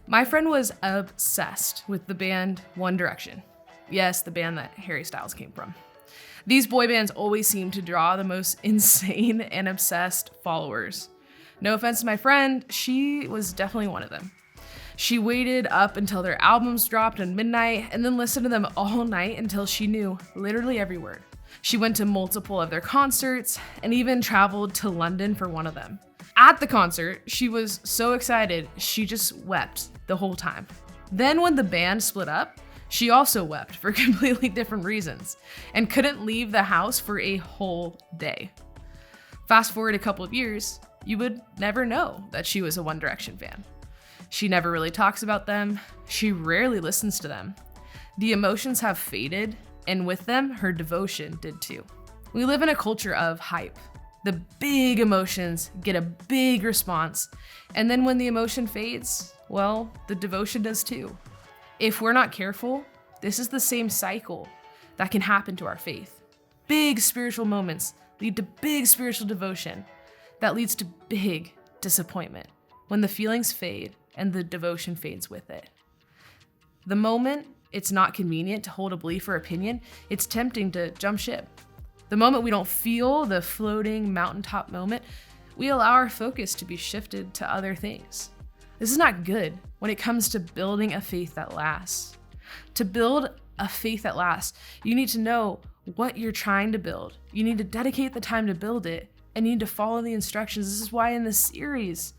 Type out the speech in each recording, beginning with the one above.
My friend was obsessed with the band One Direction. Yes, the band that Harry Styles came from. These boy bands always seem to draw the most insane and obsessed followers. No offense to my friend, she was definitely one of them. She waited up until their albums dropped at midnight and then listened to them all night until she knew literally every word. She went to multiple of their concerts and even traveled to London for one of them. At the concert, she was so excited, she just wept the whole time. Then when the band split up, she also wept for completely different reasons and couldn't leave the house for a whole day. Fast forward a couple of years, you would never know that she was a One Direction fan. She never really talks about them. She rarely listens to them. The emotions have faded, and with them, her devotion did too. We live in a culture of hype. The big emotions get a big response, and then when the emotion fades, well, the devotion does too. If we're not careful, this is the same cycle that can happen to our faith. Big spiritual moments lead to big spiritual devotion that leads to big disappointment when the feelings fade and the devotion fades with it. The moment it's not convenient to hold a belief or opinion, it's tempting to jump ship. The moment we don't feel the floating mountaintop moment, we allow our focus to be shifted to other things. This is not good when it comes to building a faith that lasts. To build a faith that lasts, you need to know what you're trying to build. You need to dedicate the time to build it, and you need to follow the instructions. This is why in this series,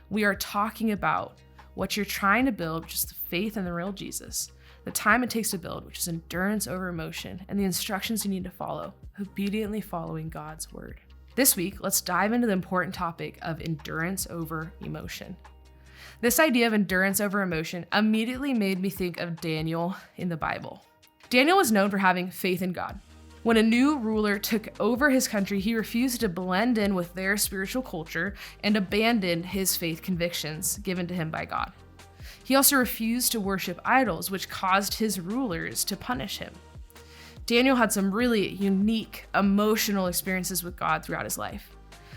we are talking about what you're trying to build, which is the faith in the real Jesus. The time it takes to build, which is endurance over emotion, and the instructions you need to follow, obediently following God's word. This week, let's dive into the important topic of endurance over emotion. This idea of endurance over emotion immediately made me think of Daniel in the Bible. Daniel was known for having faith in God. When a new ruler took over his country, he refused to blend in with their spiritual culture and abandoned his faith convictions given to him by God. He also refused to worship idols, which caused his rulers to punish him. Daniel had some really unique emotional experiences with God throughout his life.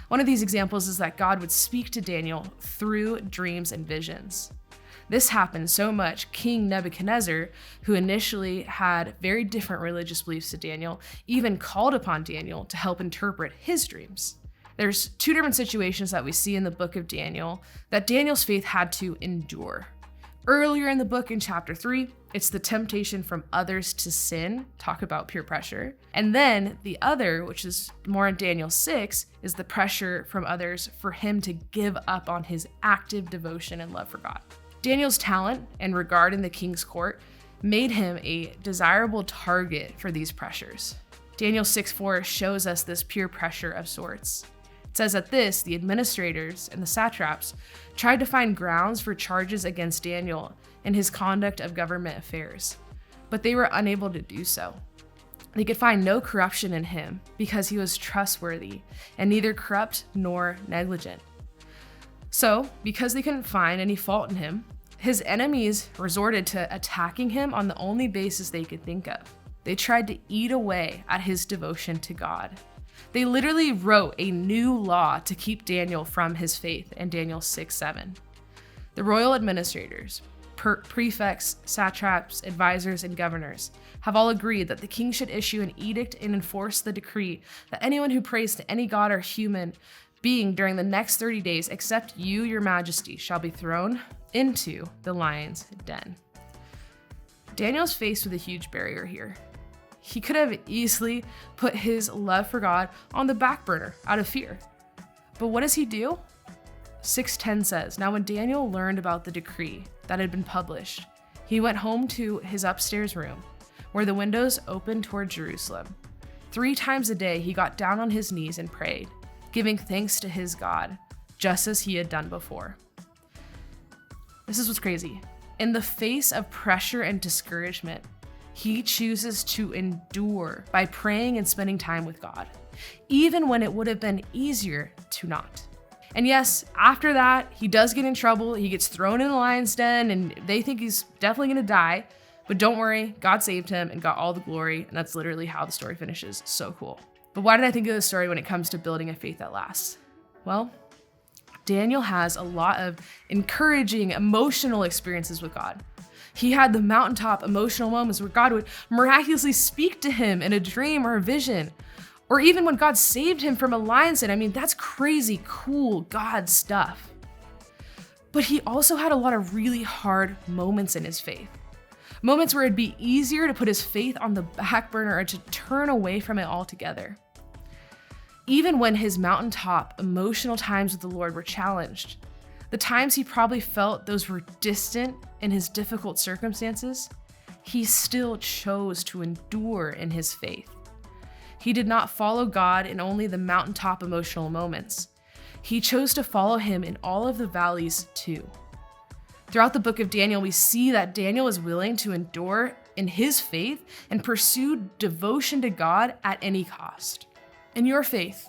One of these examples is that God would speak to Daniel through dreams and visions. This happened so much, King Nebuchadnezzar, who initially had very different religious beliefs to Daniel, even called upon Daniel to help interpret his dreams. There's two different situations that we see in the book of Daniel that Daniel's faith had to endure. Earlier in the book, in chapter 3, it's the temptation from others to sin, talk about peer pressure. And then the other, which is more in Daniel 6, is the pressure from others for him to give up on his active devotion and love for God. Daniel's talent and regard in the king's court made him a desirable target for these pressures. Daniel 6:4 shows us this peer pressure of sorts. It says at this, the administrators and the satraps tried to find grounds for charges against Daniel and his conduct of government affairs, but they were unable to do so. They could find no corruption in him because he was trustworthy and neither corrupt nor negligent. So, because they couldn't find any fault in him, his enemies resorted to attacking him on the only basis they could think of. They tried to eat away at his devotion to God. They literally wrote a new law to keep Daniel from his faith in Daniel 6:7. The royal administrators, prefects, satraps, advisors, and governors have all agreed that the king should issue an edict and enforce the decree that anyone who prays to any god or human being during the next 30 days, except you, your majesty, shall be thrown into the lion's den. Daniel's faced with a huge barrier here. He could have easily put his love for God on the back burner out of fear. But what does he do? 6:10 says, "Now when Daniel learned about the decree that had been published, he went home to his upstairs room, where the windows opened toward Jerusalem. 3 times a day he got down on his knees and prayed, giving thanks to his God, just as he had done before." This is what's crazy. In the face of pressure and discouragement, he chooses to endure by praying and spending time with God, even when it would have been easier to not. And yes, after that, he does get in trouble. He gets thrown in the lion's den and they think he's definitely gonna die. But don't worry, God saved him and got all the glory. And that's literally how the story finishes. So cool. But why did I think of this story when it comes to building a faith that lasts? Well, Daniel has a lot of encouraging emotional experiences with God. He had the mountaintop emotional moments where God would miraculously speak to him in a dream or a vision, or even when God saved him from a lion's den. I mean, that's crazy, cool God stuff. But he also had a lot of really hard moments in his faith. Moments where it'd be easier to put his faith on the back burner or to turn away from it altogether. Even when his mountaintop emotional times with the Lord were challenged, the times he probably felt those were distant in his difficult circumstances, he still chose to endure in his faith. He did not follow God in only the mountaintop emotional moments. He chose to follow him in all of the valleys too. Throughout the book of Daniel, we see that Daniel is willing to endure in his faith and pursue devotion to God at any cost. In your faith,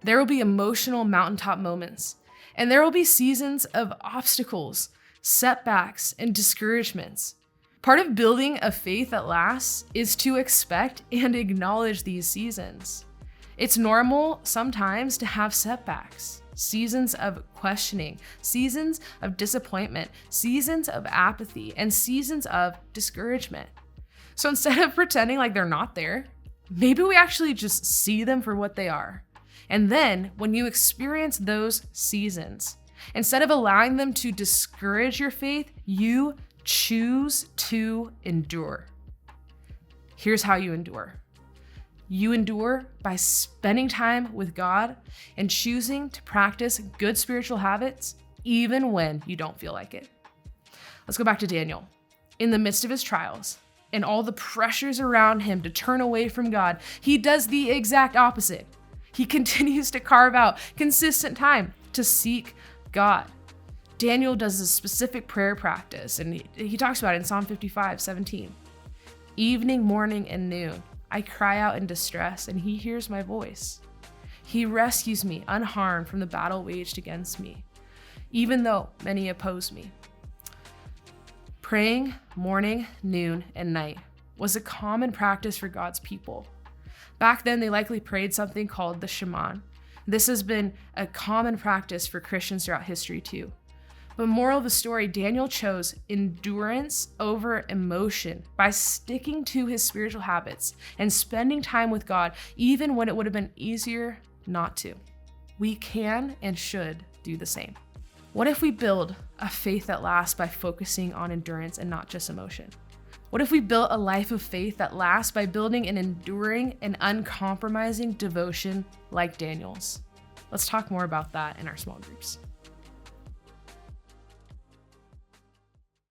there will be emotional mountaintop moments, and there will be seasons of obstacles, setbacks, and discouragements. Part of building a faith that lasts is to expect and acknowledge these seasons. It's normal sometimes to have setbacks, seasons of questioning, seasons of disappointment, seasons of apathy, and seasons of discouragement. So instead of pretending like they're not there, maybe we actually just see them for what they are. And then when you experience those seasons, instead of allowing them to discourage your faith, you choose to endure. Here's how you endure. You endure by spending time with God and choosing to practice good spiritual habits even when you don't feel like it. Let's go back to Daniel. In the midst of his trials and all the pressures around him to turn away from God, he does the exact opposite. He continues to carve out consistent time to seek God. Daniel does a specific prayer practice, and he talks about it in Psalm 55:17. Evening, morning, and noon, I cry out in distress, and he hears my voice. He rescues me unharmed from the battle waged against me, even though many oppose me. Praying morning, noon, and night was a common practice for God's people. Back then, they likely prayed something called the Shema. This has been a common practice for Christians throughout history too. But moral of the story, Daniel chose endurance over emotion by sticking to his spiritual habits and spending time with God, even when it would have been easier not to. We can and should do the same. What if we build a faith that lasts by focusing on endurance and not just emotion? What if we built a life of faith that lasts by building an enduring and uncompromising devotion like Daniel's? Let's talk more about that in our small groups.